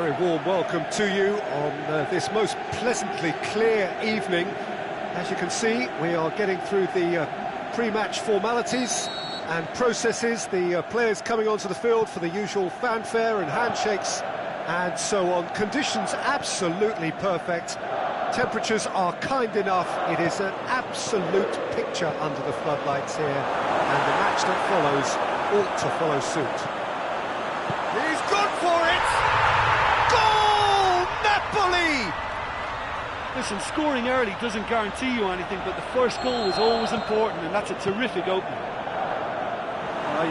Very warm welcome to you on this most pleasantly clear evening. As you can see, we are getting through the pre-match formalities and processes, the players coming onto the field for the usual fanfare and handshakes and so on. Conditions absolutely perfect. Temperatures are kind enough. It is an absolute picture under the floodlights here, and the match that follows ought to follow suit. He's gone for it! Goal! Napoli! Listen, scoring early doesn't guarantee you anything, but the first goal is always important, and that's a terrific opening.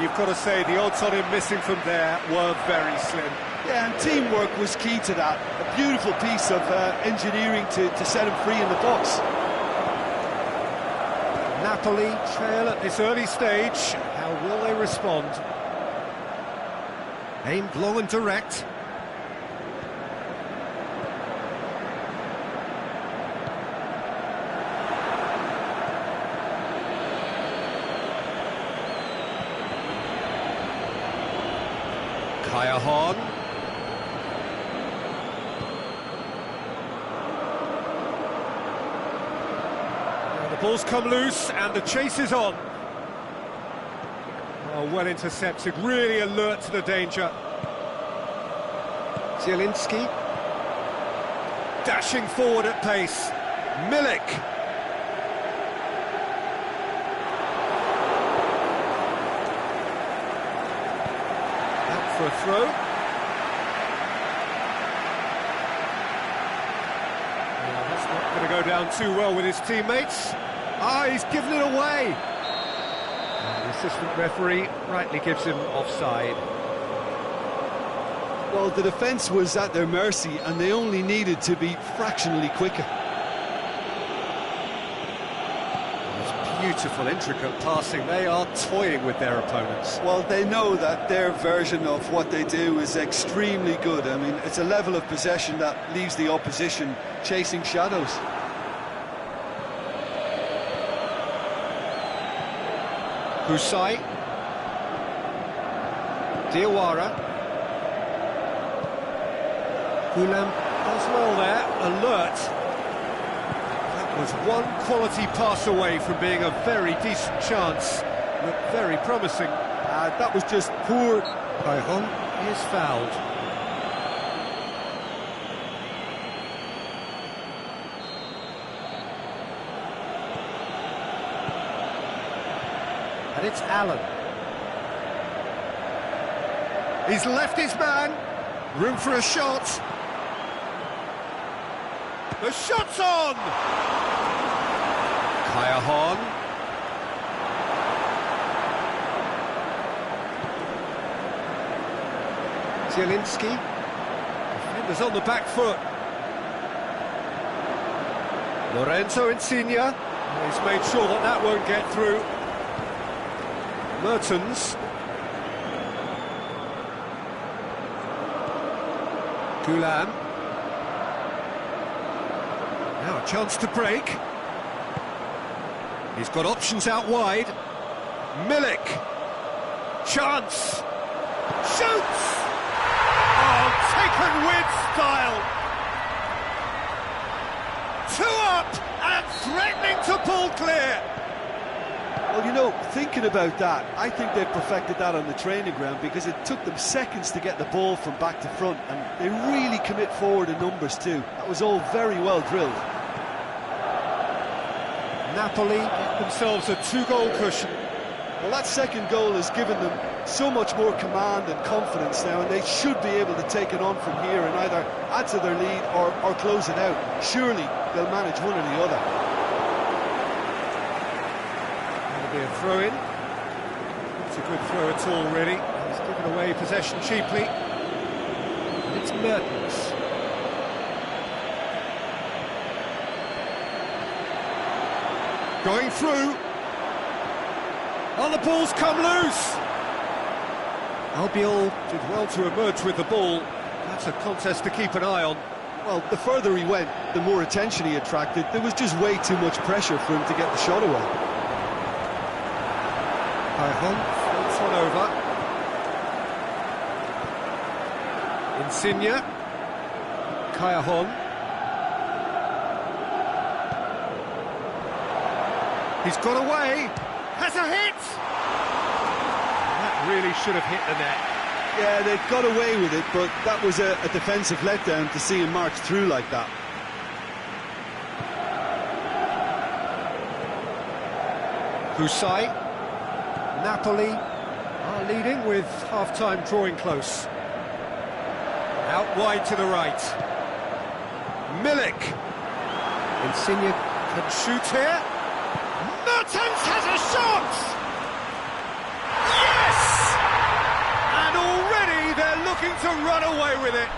You've got to say, the odds on him missing from there were very slim. Yeah, and teamwork was key to that. A beautiful piece of engineering to set him free in the box. Napoli trail at this early stage. How will they respond? Aimed long and direct. Kaya. The ball's come loose and the chase is on. Oh, well intercepted, really alert to the danger. Zielinski dashing forward at pace. Milik. Out for a throw. Well, that's not going to go down too well with his teammates. He's given it away. And the assistant referee rightly gives him offside. Well, the defence was at their mercy, and they only needed to be fractionally quicker. It's beautiful, intricate passing. They are toying with their opponents. Well, they know that their version of what they do is extremely good. I mean, it's a level of possession that leaves the opposition chasing shadows. Husai. Diawara. Gulam does well there, alert. That was one quality pass away from being a very decent chance. Looked very promising. That was just poor. Kaya is fouled. And it's Allen. He's left his man. Room for a shot. The shot's on! Kaya. Zielinski. Defenders on the back foot. Lorenzo Insigne. He's made sure that that won't get through. Mertens. Gulam. Now a chance to break. He's got options out wide. Milik. Chance. Shoots! Oh, taken with style. 2 up and threatening to pull clear. Well, you know, thinking about that, I think they perfected that on the training ground because it took them seconds to get the ball from back to front, and they really commit forward in numbers too. That was all very well drilled. Napoli get themselves a 2-goal cushion. Well, that second goal has given them so much more command and confidence now, and they should be able to take it on from here and either add to their lead or close it out. Surely they'll manage one or the other. Be a throw-in. It's a good throw at all, really. He's given away possession cheaply. And it's Mertens. Going through. Oh, the ball's come loose. Albiol did well to emerge with the ball. That's a contest to keep an eye on. Well, the further he went, the more attention he attracted. There was just way too much pressure for him to get the shot away. Floats one over. Insigne. Kayahon. He's got away. Has a hit! That really should have hit the net. Yeah, they got away with it, but that was a defensive letdown to see him march through like that. Husai. Napoli are leading with half-time drawing close. Out wide to the right. Milik. Insigne can shoot here. Mertens has a shot! Yes! And already they're looking to run away with it.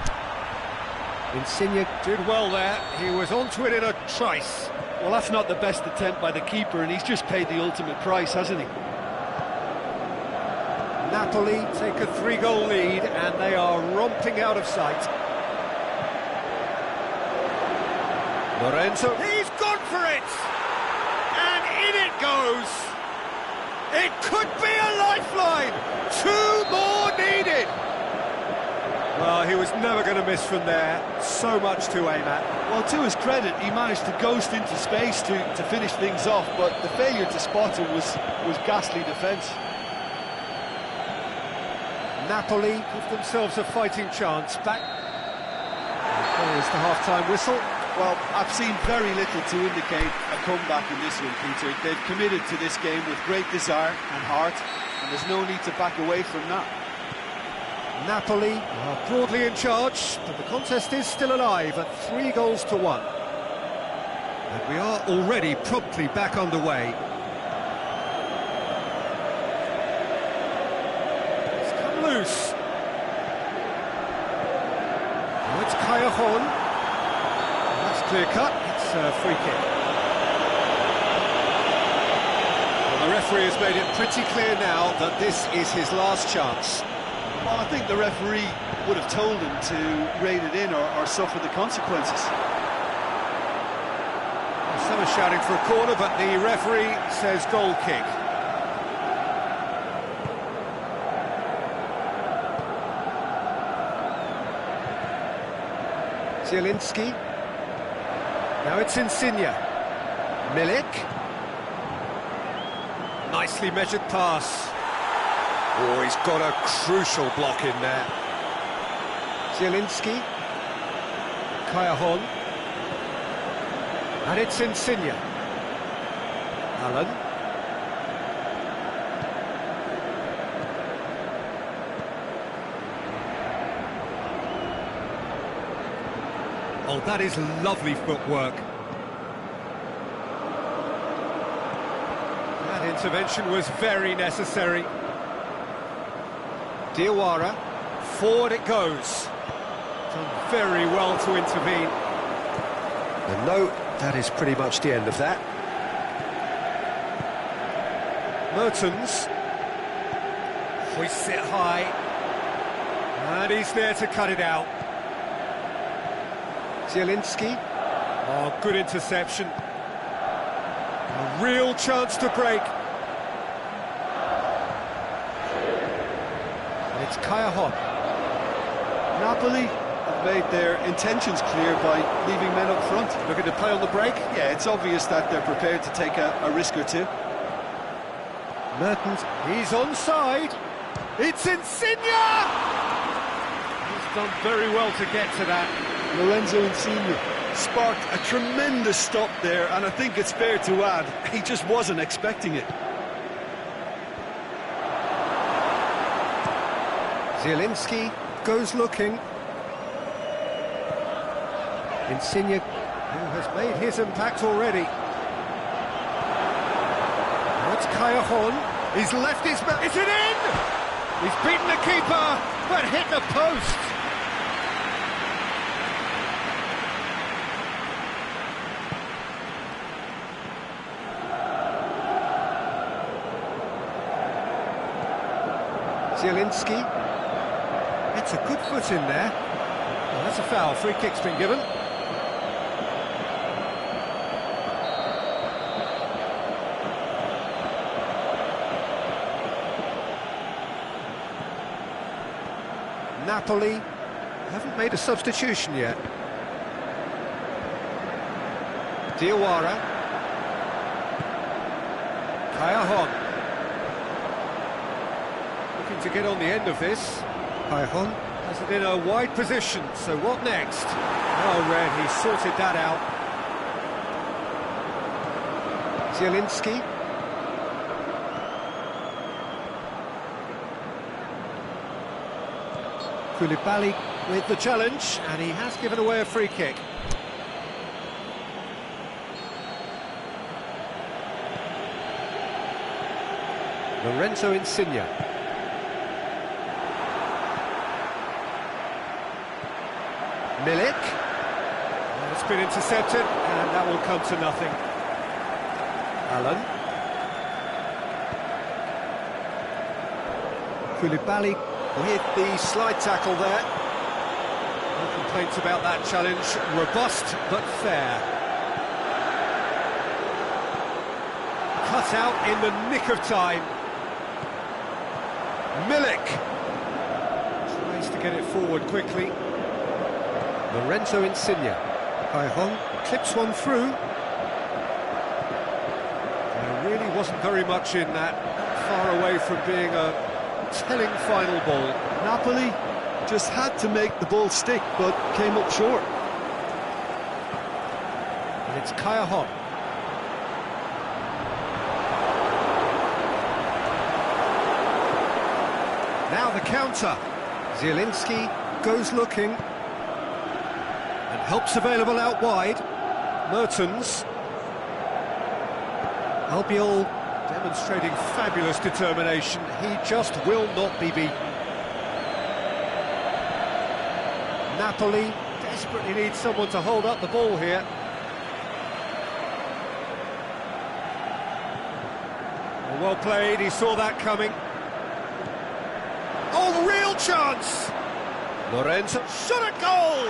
Insigne did well there. He was onto it in a trice. Well, that's not the best attempt by the keeper, and he's just paid the ultimate price, hasn't he? Napoli take a 3-goal lead, and they are romping out of sight. Lorenzo, he's gone for it! And in it goes! It could be a lifeline! 2 more needed! Well, he was never going to miss from there. So much to aim at. Well, to his credit, he managed to ghost into space to finish things off, but the failure to spot him was ghastly defence. Napoli give themselves a fighting chance. Back. There is the half-time whistle. Well, I've seen very little to indicate a comeback in this one, Peter. They've committed to this game with great desire and heart, and there's no need to back away from that. Napoli are broadly in charge, but the contest is still alive at 3-1. And we are already promptly back underway. It's come loose. Now it's Kayahon. That's clear cut. It's a free kick. Well, the referee has made it pretty clear now that this is his last chance. Well, I think the referee would have told him to rein it in or suffer the consequences. Some are shouting for a corner, but the referee says goal kick. Zielinski. Now it's Insigne. Milik. Nicely measured pass. Oh, he's got a crucial block in there. Zielinski. Kayahon. And it's Insigne. Allen. Oh, that is lovely footwork. That intervention was very necessary. Diawara, forward it goes. Done very well to intervene. And no, that is pretty much the end of that. Mertens hoists it high, and he's there to cut it out. Zielinski, oh, good interception. A real chance to break. It's Kayahon. Napoli have made their intentions clear by leaving men up front. Looking to play on the break? Yeah, it's obvious that they're prepared to take a risk or two. Mertens, he's onside. It's Insigne! He's done very well to get to that. Lorenzo Insigne sparked a tremendous stop there, and I think it's fair to add, he just wasn't expecting it. Zielinski goes looking. Insigne, who has made his impact already. Now it's Kayahon. He's left his... Is it in? He's beaten the keeper, but hit the post. Zielinski. It's a good foot in there. Well, that's a foul. Free kick's been given. Napoli haven't made a substitution yet. Diawara. Kayahon. Looking to get on the end of this. Kayahon has it in a wide position, so what next? Oh, Red, he sorted that out. Zielinski. Koulibaly with the challenge, and he has given away a free kick. Lorenzo Insigne. Milik. And it's been intercepted, and that will come to nothing. Allen. Koulibaly with the slide tackle there. No complaints about that challenge. Robust but fair. Cut out in the nick of time. Milik tries to get it forward quickly. Lorenzo Insigne. Kayahon clips one through. There really wasn't very much in that, far away from being a telling final ball. Napoli just had to make the ball stick, but came up short. And it's Kayahon. Now the counter. Zielinski goes looking. And help's available out wide. Mertens. Albiol demonstrating fabulous determination. He just will not be beaten. Napoli desperately needs someone to hold up the ball here. Well played, he saw that coming. Oh, real chance! Lorenzo shot a goal!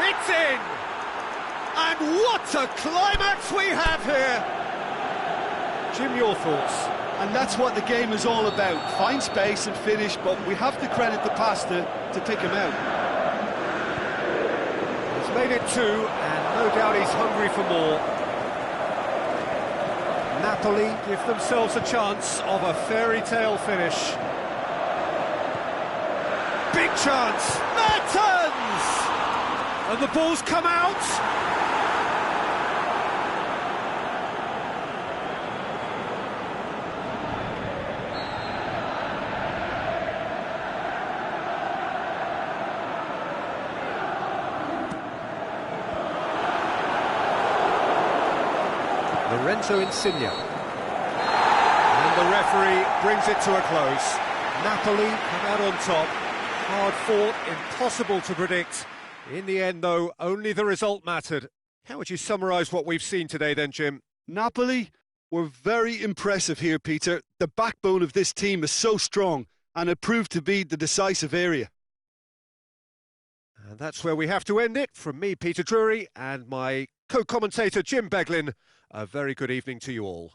It's in! And what a climax we have here! Jim, your thoughts? And that's what the game is all about. Find space and finish, but we have to credit the pass to pick him out. He's made it two, and no doubt he's hungry for more. Napoli give themselves a chance of a fairy tale finish. Big chance! Mertens! And the ball's come out! Lorenzo Insigne. And the referee brings it to a close. Napoli come out on top. Hard fought, impossible to predict. In the end, though, only the result mattered. How would you summarise what we've seen today then, Jim? Napoli were very impressive here, Peter. The backbone of this team is so strong, and it proved to be the decisive area. And that's where we have to end it. From me, Peter Drury, and my co-commentator, Jim Beglin. A very good evening to you all.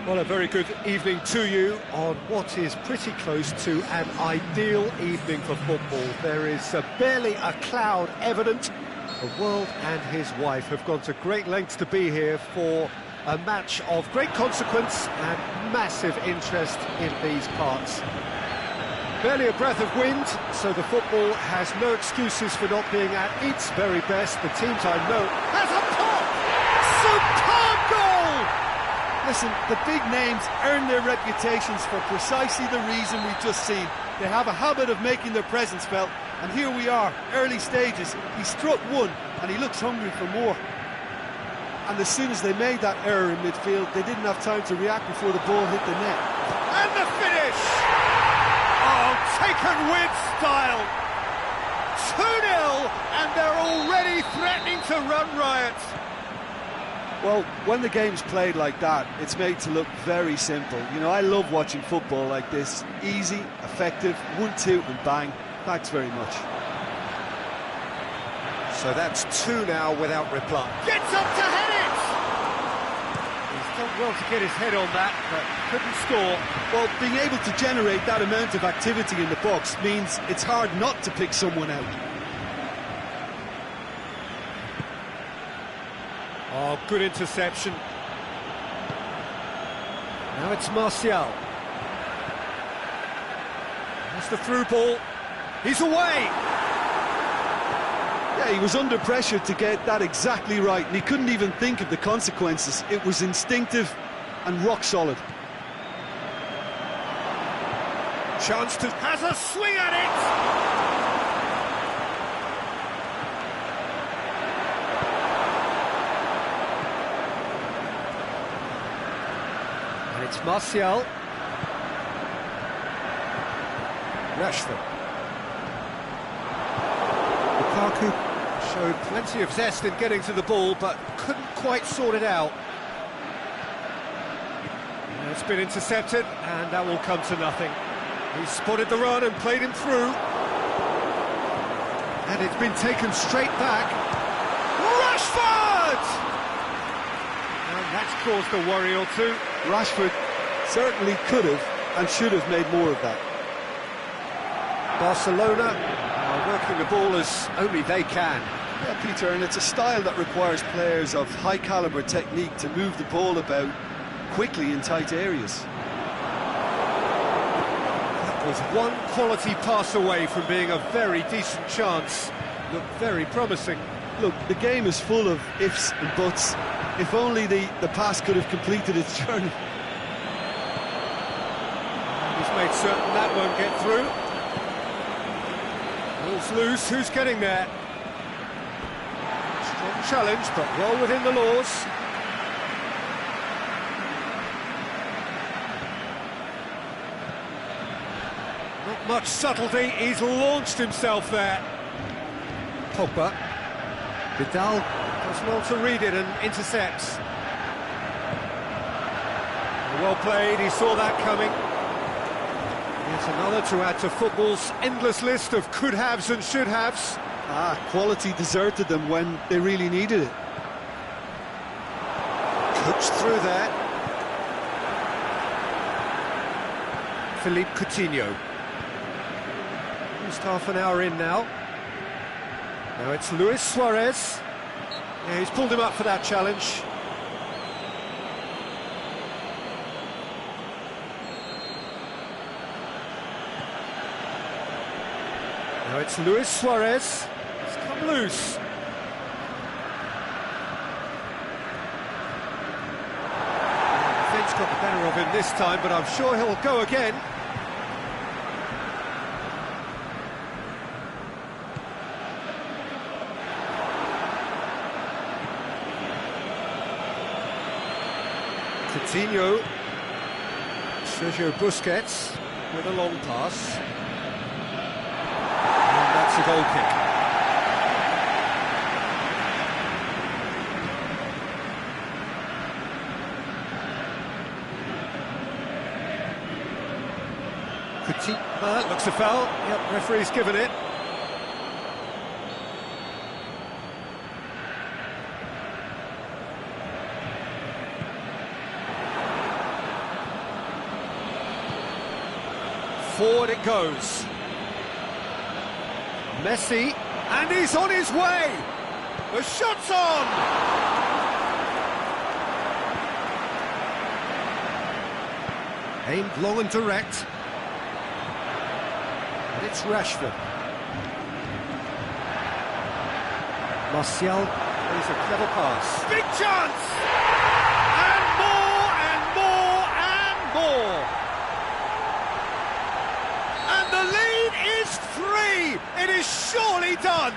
Well, a very good evening to you on what is pretty close to an ideal evening for football. There is barely a cloud evident. The world and his wife have gone to great lengths to be here for a match of great consequence and massive interest in these parts. Barely a breath of wind, so the football has no excuses for not being at its very best. The teams I know has a pop! Superb goal! Listen, the big names earn their reputations for precisely the reason we've just seen. They have a habit of making their presence felt, and here we are, early stages. He struck one, and he looks hungry for more. And as soon as they made that error in midfield, they didn't have time to react before the ball hit the net. And the finish! Oh, taken with style! 2-0, and they're already threatening to run riot. Well, when the game's played like that, it's made to look very simple. You know, I love watching football like this. Easy, effective, 1-2 and bang. Thanks very much. So that's 2 now without reply. Gets up to head it! He's done well to get his head on that, but couldn't score. Well, being able to generate that amount of activity in the box means it's hard not to pick someone out. Oh, good interception. Now it's Martial. That's the through ball. He's away! Yeah, he was under pressure to get that exactly right, and he couldn't even think of the consequences. It was instinctive and rock solid. Chance to... has a swing at it! And it's Martial. Rashford. Lukaku showed plenty of zest in getting to the ball, but couldn't quite sort it out. And it's been intercepted, and that will come to nothing. He spotted the run and played him through. And it's been taken straight back. Rashford! And that's caused a worry or two. Rashford certainly could have and should have made more of that. Barcelona are working the ball as only they can. Yeah, Peter, and it's a style that requires players of high-caliber technique to move the ball about quickly in tight areas. That was one quality pass away from being a very decent chance. Looked very promising. Look, the game is full of ifs and buts. If only the pass could have completed its journey. He's made certain that won't get through. Ball's loose, who's getting there? Strong challenge, but well within the laws. Not much subtlety, he's launched himself there. Pogba. Vidal does well to read it and intercepts. Well played, he saw that coming. Yet another to add to football's endless list of could-haves and should-haves. Quality deserted them when they really needed it. Coached through there. Philippe Coutinho. Just half an hour in now. Now it's Luis Suarez. Yeah, he's pulled him up for that challenge. Now it's Luis Suarez. He's come loose. The defence got the better of him this time, but I'm sure he'll go again. Coutinho, Sergio Busquets with a long pass, and that's a goal kick. Coutinho, looks a foul. Yep, referee's given it. Forward it goes. Messi, and he's on his way. The shot's on. Aimed long and direct. And it's Rashford. Martial plays a clever pass. Big chance! And more, and more, and more. And the lead is 3. It is surely done.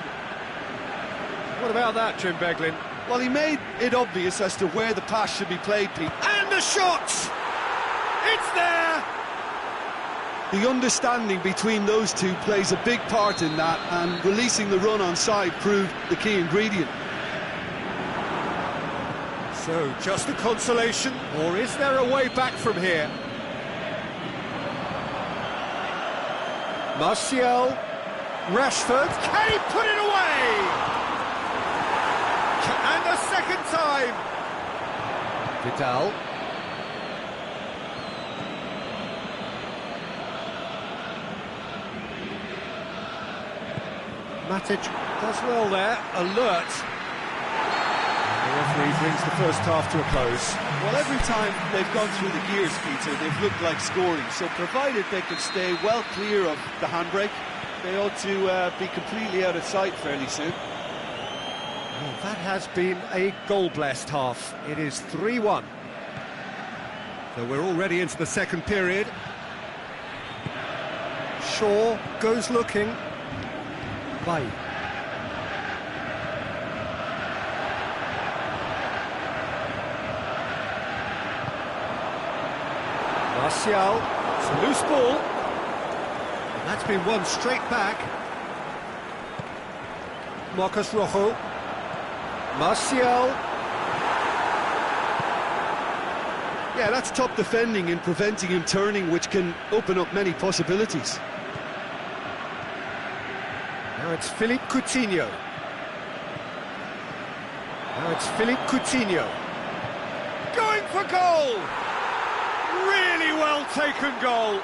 What about that, Jim Beglin? Well, he made it obvious as to where the pass should be played, Pete. And the shot! It's there! The understanding between those two plays a big part in that, and releasing the run on side proved the key ingredient. So, just a consolation, or is there a way back from here? Martial, Rashford, can he put it away? And a second time! Vidal. Matic does well there, alert. And the referee brings the first half to a close. Well, every time they've gone through the gears, Peter, they've looked like scoring. So provided they can stay well clear of the handbrake, they ought to be completely out of sight fairly soon. Well, that has been a goal-blessed half. It is 3-1. So we're already into the second period. Shaw goes looking. Bay. Martial, it's a loose ball. And that's been won straight back. Marcos Rojo. Martial. Yeah, that's top defending and preventing him turning, which can open up many possibilities. Now it's Philippe Coutinho. Now it's Philippe Coutinho. Going for goal! Really well taken goal.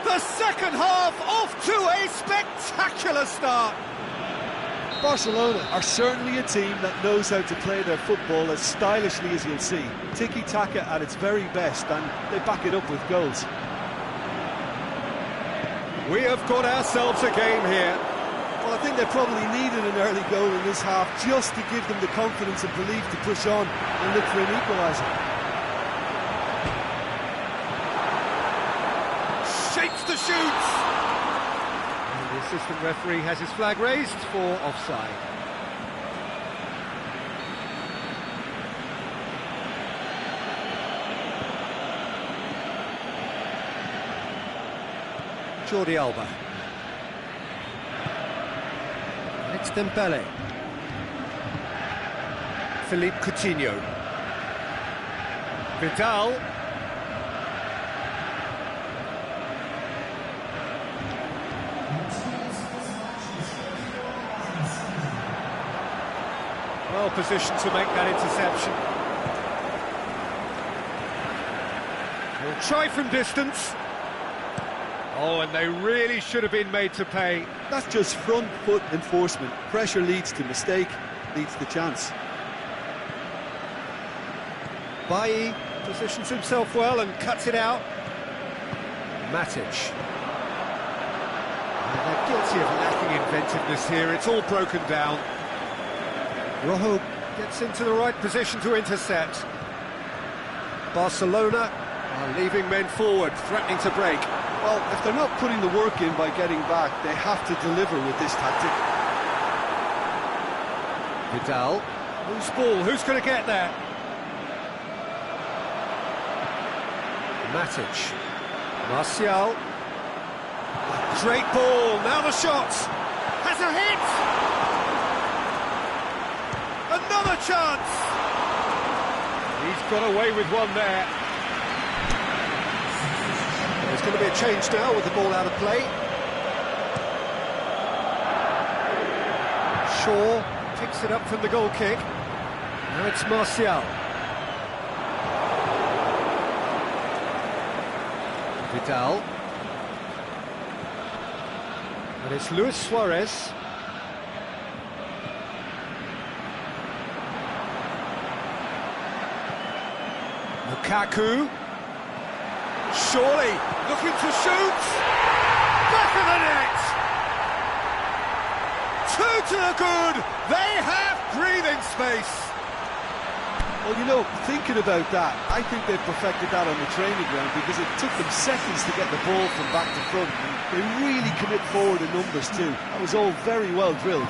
The second half off to a spectacular start. Barcelona are certainly a team that knows how to play their football as stylishly as you'll see. Tiki-taka at its very best, and they back it up with goals. We have got ourselves a game here. Well, I think they probably needed an early goal in this half just to give them the confidence and belief to push on and look for an equaliser. Shapes to shoot! And the assistant referee has his flag raised for offside. Jordi Alba. It's Dembele. Philippe Coutinho. Vidal. Well positioned to make that interception. He'll try from distance. Oh, and they really should have been made to pay. That's just front foot enforcement. Pressure leads to mistake, leads to chance. Bailly positions himself well and cuts it out. Matic. And they're guilty of lacking inventiveness here. It's all broken down. Rojo gets into the right position to intercept. Barcelona are leaving men forward, threatening to break. Well, if they're not putting the work in by getting back, they have to deliver with this tactic. Vidal. Loose ball, who's going to get there? Matic. Martial. Great ball, now the shot. Has a hit! Another chance! He's got away with one there. There's going to be a change now with the ball out of play. Shaw picks it up from the goal kick. Now it's Martial. Vidal. And it's Luis Suarez. Lukaku. Surely looking to shoot. Back of the net. Two to the good. They have breathing space. Well, you know, thinking about that, I think they perfected that on the training ground because it took them seconds to get the ball from back to front. And they really commit forward in numbers too. That was all very well drilled.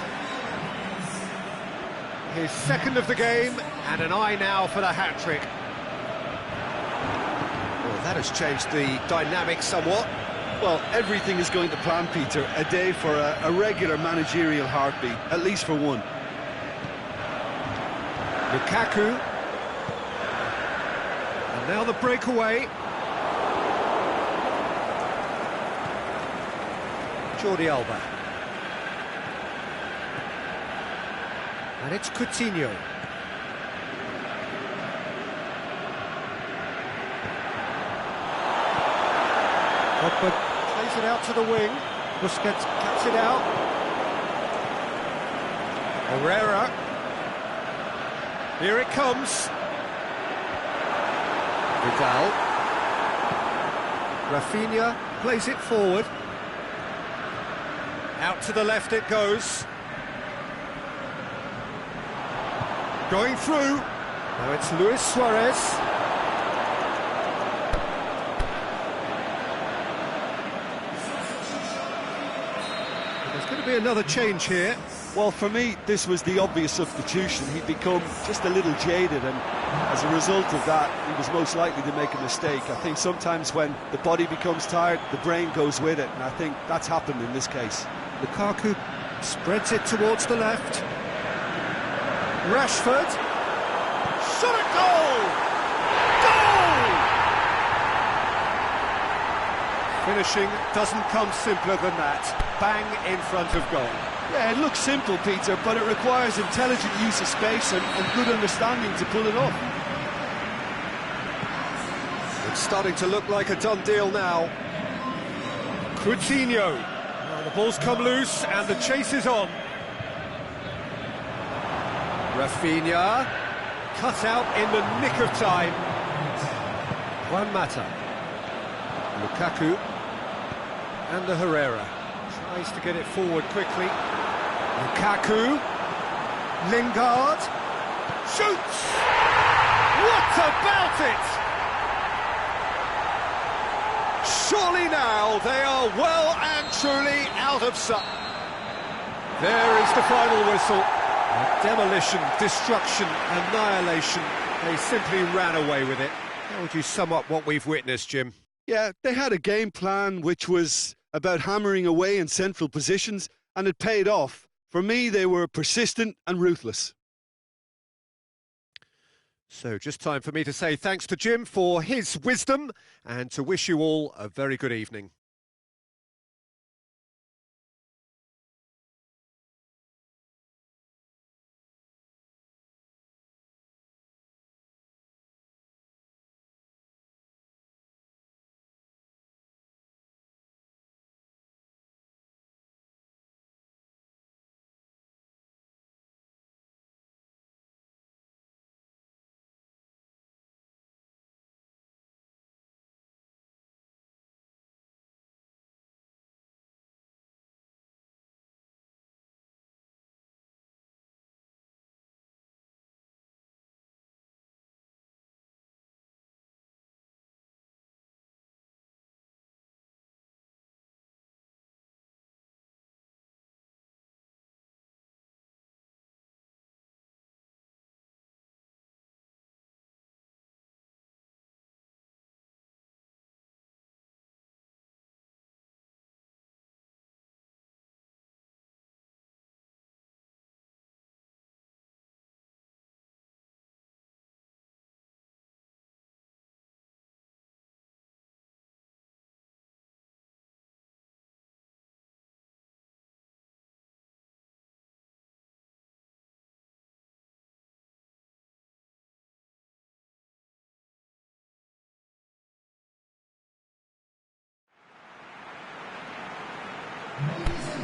His second of the game, and an eye now for the hat-trick. Well, that has changed the dynamic somewhat. Well, everything is going to plan, Peter. A day for a regular managerial heartbeat, at least for one. Lukaku. And now the breakaway. Jordi Alba. And it's Coutinho. Pogba plays it out to the wing. Busquets cuts it out. Herrera. Here it comes. Vidal. Rafinha plays it forward. Out to the left it goes. Going through. Now it's Luis Suarez. There's going to be another change here. Well, for me, this was the obvious substitution. He'd become just a little jaded, and as a result of that, he was most likely to make a mistake. I think sometimes when the body becomes tired, the brain goes with it, and I think that's happened in this case. Lukaku spreads it towards the left. Rashford. Shot at goal! Goal! Finishing doesn't come simpler than that. Bang in front of goal. Yeah, it looks simple, Peter, but it requires intelligent use of space and good understanding to pull it off. It's starting to look like a done deal now. Coutinho. Well, the ball's come loose and the chase is on. Rafinha. Cut out in the nick of time. Juan Mata. Lukaku. And the Herrera. Tries to get it forward quickly. Lukaku. Lingard. Shoots! What about it? Surely now they are well and truly out of sight. There is the final whistle. Demolition, destruction, annihilation. They simply ran away with it. How would you sum up what we've witnessed, Jim? Yeah, they had a game plan which was about hammering away in central positions, and it paid off. For me, they were persistent and ruthless. So just time for me to say thanks to Jim for his wisdom and to wish you all a very good evening. Ladies and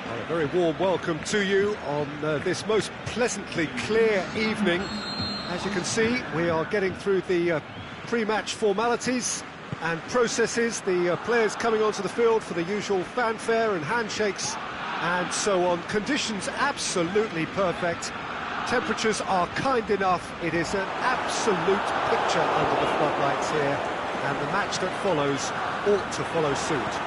Well, a very warm welcome to you on this most pleasantly clear evening. As you can see, we are getting through the pre-match formalities and processes, the players coming onto the field for the usual fanfare and handshakes and so on. Conditions absolutely perfect. Temperatures are kind enough. It is an absolute picture under the floodlights here, and the match that follows ought to follow suit.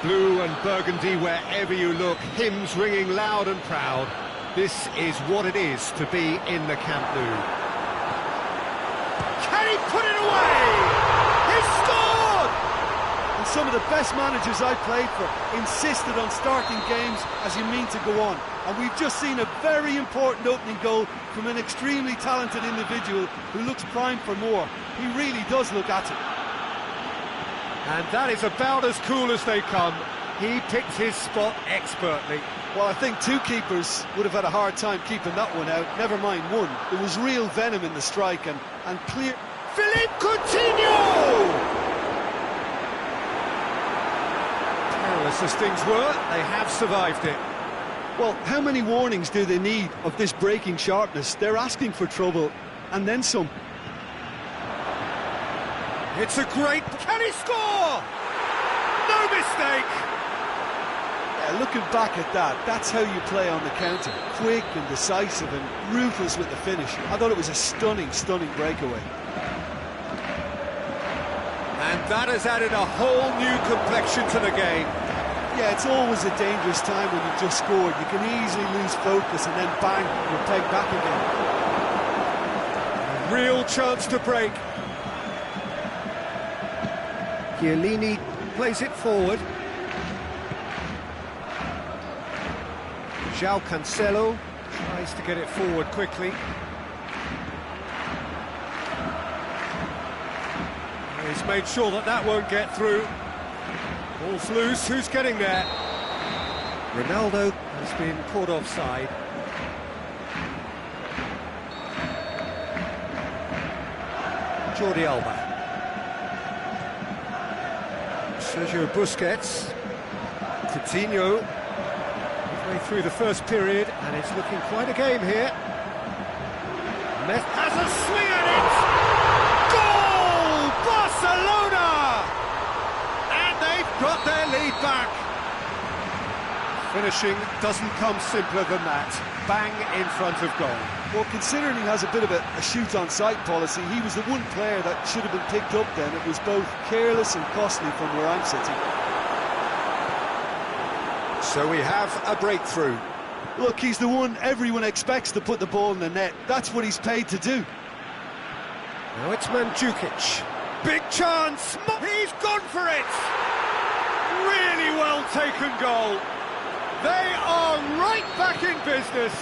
Blue and burgundy wherever you look, hymns ringing loud and proud. This is what it is to be in the Camp Nou. Can he put it away? He scored! And some of the best managers I played for insisted on starting games as you mean to go on. And we've just seen a very important opening goal from an extremely talented individual who looks primed for more. He really does look at it. And that is about as cool as they come. He picked his spot expertly. Well, I think two keepers would have had a hard time keeping that one out, never mind one. There was real venom in the strike and clear... Philippe Coutinho! Perilous as things were, they have survived it. Well, how many warnings do they need of this breaking sharpness? They're asking for trouble, and then some. It's a great... Can he score? No mistake! Yeah, looking back at that, that's how you play on the counter. Quick and decisive and ruthless with the finish. I thought it was a stunning, stunning breakaway. And that has added a whole new complexion to the game. Yeah, it's always a dangerous time when you've just scored. You can easily lose focus and then bang, you're pegged back again. A real chance to break. Chiellini plays it forward. João Cancelo tries to get it forward quickly. He's made sure that that won't get through. Ball's loose, who's getting there? Ronaldo has been caught offside. Jordi Alba. Sergio Busquets. Coutinho. Midway through the first period, and it's looking quite a game here. Messi has a swing at it! Goal! Barcelona! And they've got their lead back. Finishing doesn't come simpler than that. Bang in front of goal. Well, considering he has a bit of a shoot-on-sight policy, he was the one player that should have been picked up then. It was both careless and costly from where I'm sitting. So we have a breakthrough. Look, he's the one everyone expects to put the ball in the net. That's what he's paid to do. Now it's Mandzukic. Big chance! He's gone for it! Really well taken goal. They are right back in business.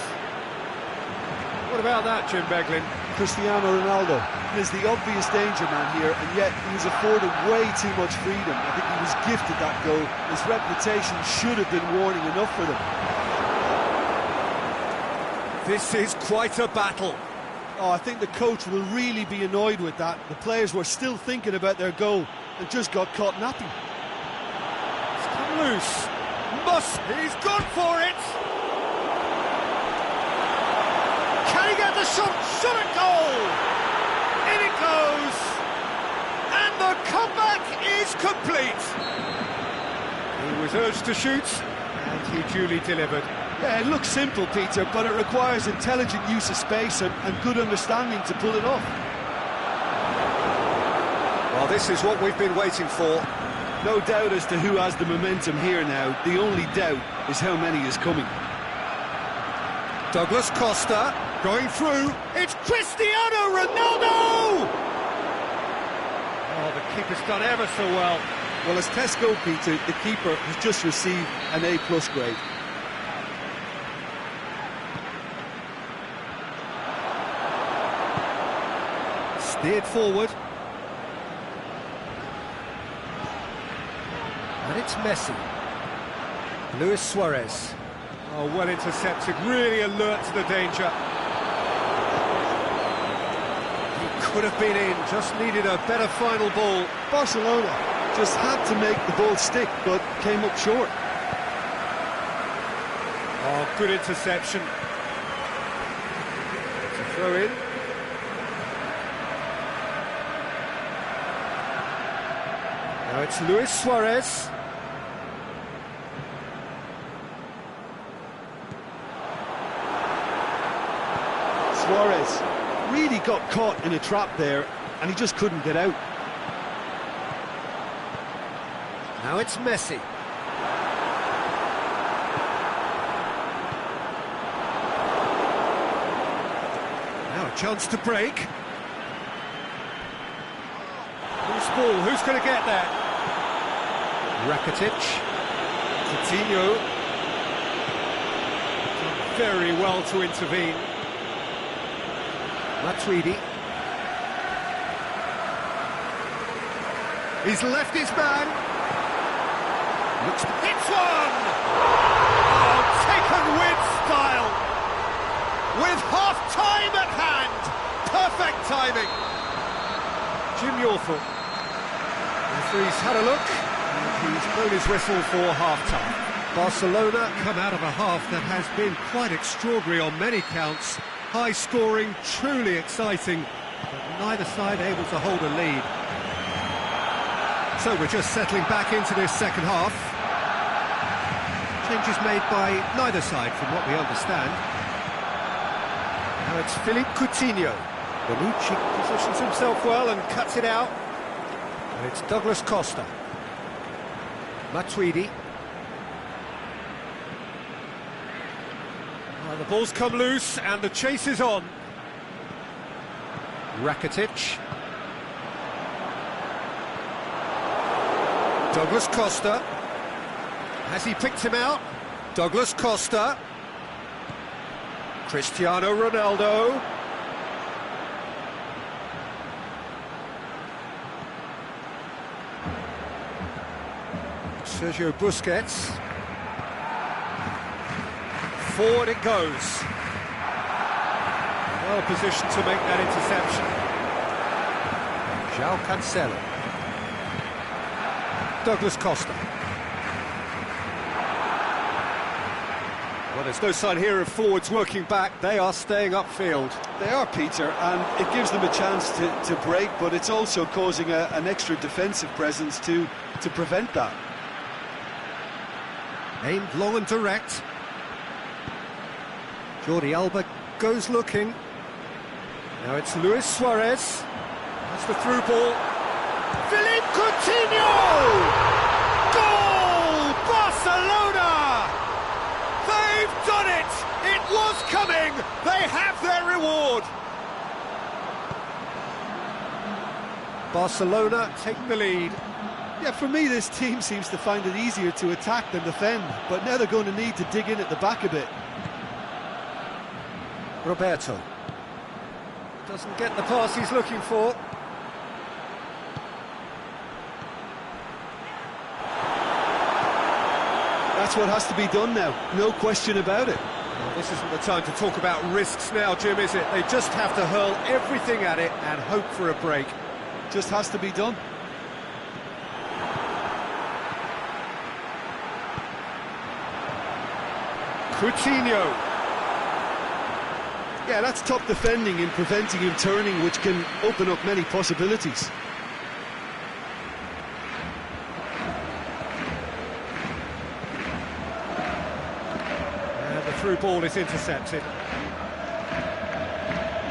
What about that, Jim Beglin? Cristiano Ronaldo is the obvious danger man here, and yet he was afforded way too much freedom. I think he was gifted that goal. His reputation should have been warning enough for them. This is quite a battle. Oh, I think the coach will really be annoyed with that. The players were still thinking about their goal and just got caught napping. It's come loose. He's gone for it. Can he get the shot? Shot at goal. In it goes. And the comeback is complete. He was urged to shoot, and he duly delivered. Yeah, it looks simple, Peter, but it requires intelligent use of space and good understanding to pull it off. Well, this is what we've been waiting for. No doubt as to who has the momentum here now. The only doubt is how many is coming. Douglas Costa going through. It's Cristiano Ronaldo! Oh, the keeper's done ever so well. Well, as tests go, Peter, the keeper has just received an A+ grade. Steered forward. And it's Messi. Luis Suarez. Oh, well intercepted, really alert to the danger. He could have been in, just needed a better final ball. Barcelona just had to make the ball stick, but came up short. Oh, good interception. It's a throw in. Now it's Luis Suarez. Suarez really got caught in a trap there, and he just couldn't get out. Now it's Messi. Now a chance to break. Loose ball, who's going to get there? Rakitic. Coutinho. Done very well to intervene. Matuidi. He's left his man. Looks, hits one! Oh, taken with style. With half-time at hand. Perfect timing. Jim Yorthorpe. The referee's had a look, and he's blown his whistle for half-time. Barcelona come out of a half that has been quite extraordinary on many counts. High scoring, truly exciting, but neither side able to hold a lead. So we're just settling back into this second half. Changes made by neither side from what we understand. Now it's Philippe Coutinho. Bonucci positions himself well and cuts it out. And it's Douglas Costa. Matuidi. The ball's come loose and the chase is on. Rakitic. Douglas Costa. Has he picked him out? Douglas Costa. Cristiano Ronaldo. Sergio Busquets. Forward it goes. Well positioned to make that interception. João Cancelo. Douglas Costa. Well, there's no sign here of forwards working back. They are staying upfield. They are, Peter, and it gives them a chance to break, but it's also causing an extra defensive presence to prevent that. Aimed long and direct. Jordi Alba goes looking. Now it's Luis Suarez. That's the through ball. Philippe Coutinho! Goal! Barcelona! They've done it! It was coming! They have their reward! Barcelona take the lead. Yeah, for me, this team seems to find it easier to attack than defend, but now they're going to need to dig in at the back a bit. Roberto doesn't get the pass he's looking for. That's what has to be done now, no question about it. Well, this isn't the time to talk about risks now, Jim, is it? They just have to hurl everything at it and hope for a break. Just has to be done. Coutinho. Yeah, that's top defending in preventing him turning, which can open up many possibilities. And the through ball is intercepted.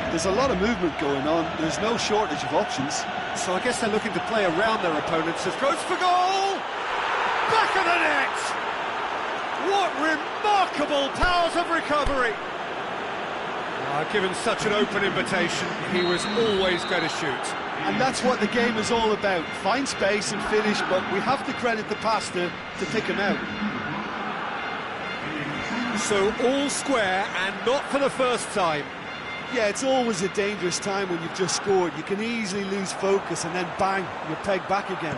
There's a lot of movement going on, there's no shortage of options. So I guess they're looking to play around their opponents as goes for goal! Back of the net! What remarkable powers of recovery! Given such an open invitation, he was always going to shoot. And that's what the game is all about. Find space and finish, but we have to credit the pass to pick him out. So all square, and not for the first time. Yeah, it's always a dangerous time when you've just scored. You can easily lose focus and then bang, you're pegged back again.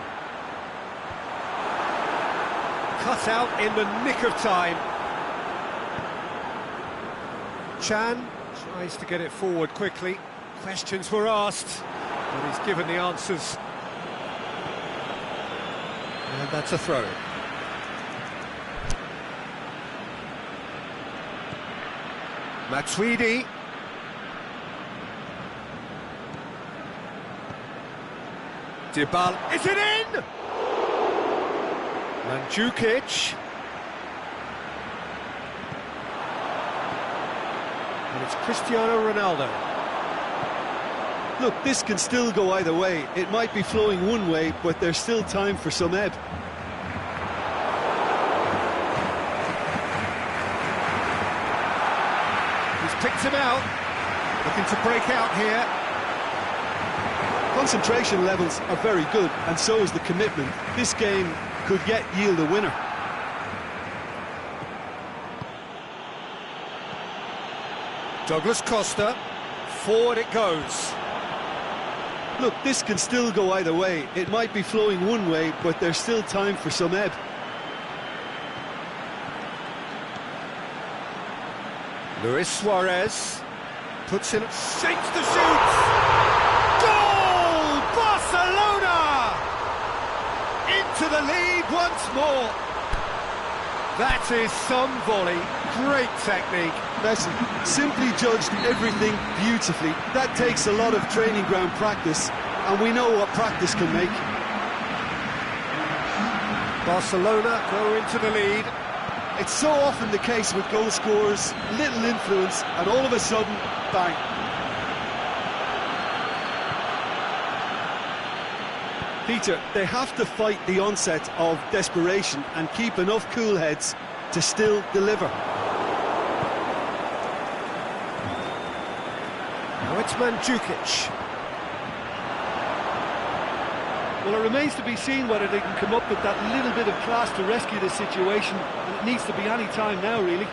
Cut out in the nick of time. Chan tries to get it forward quickly. Questions were asked, but he's given the answers. And that's a throw. Matuidi. Dybala. Is it in? Mandzukic. And it's Cristiano Ronaldo. Look, this can still go either way. It might be flowing one way, but there's still time for some ebb. He's picked him out. Looking to break out here. Concentration levels are very good, and so is the commitment. This game could yet yield a winner. Douglas Costa, forward it goes. Look, this can still go either way. It might be flowing one way, but there's still time for some ebb. Luis Suarez puts in, shakes the shoots. Goal! Barcelona! Into the lead once more. That is some volley. Great technique. Messi simply judged everything beautifully. That takes a lot of training ground practice, and we know what practice can make. Barcelona go into the lead. It's so often the case with goal scorers, little influence, and all of a sudden, bang. Peter, they have to fight the onset of desperation and keep enough cool heads to still deliver. Now it's Mandzukic. Well, it remains to be seen whether they can come up with that little bit of class to rescue this situation, and it needs to be any time now, really.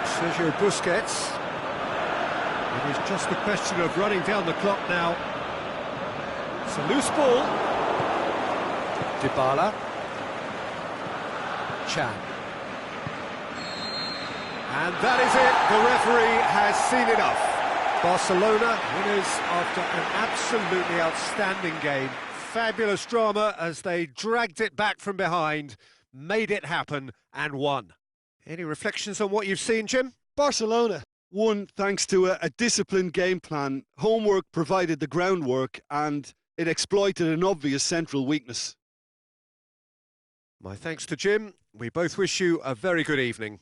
Sergio Busquets. It is just a question of running down the clock now. It's a loose ball. Dybala. Chan. And that is it. The referee has seen enough. Barcelona winners after an absolutely outstanding game. Fabulous drama as they dragged it back from behind, made it happen and won. Any reflections on what you've seen, Jim? Barcelona won thanks to a disciplined game plan. Homework provided the groundwork, and it exploited an obvious central weakness. My thanks to Jim. We both wish you a very good evening.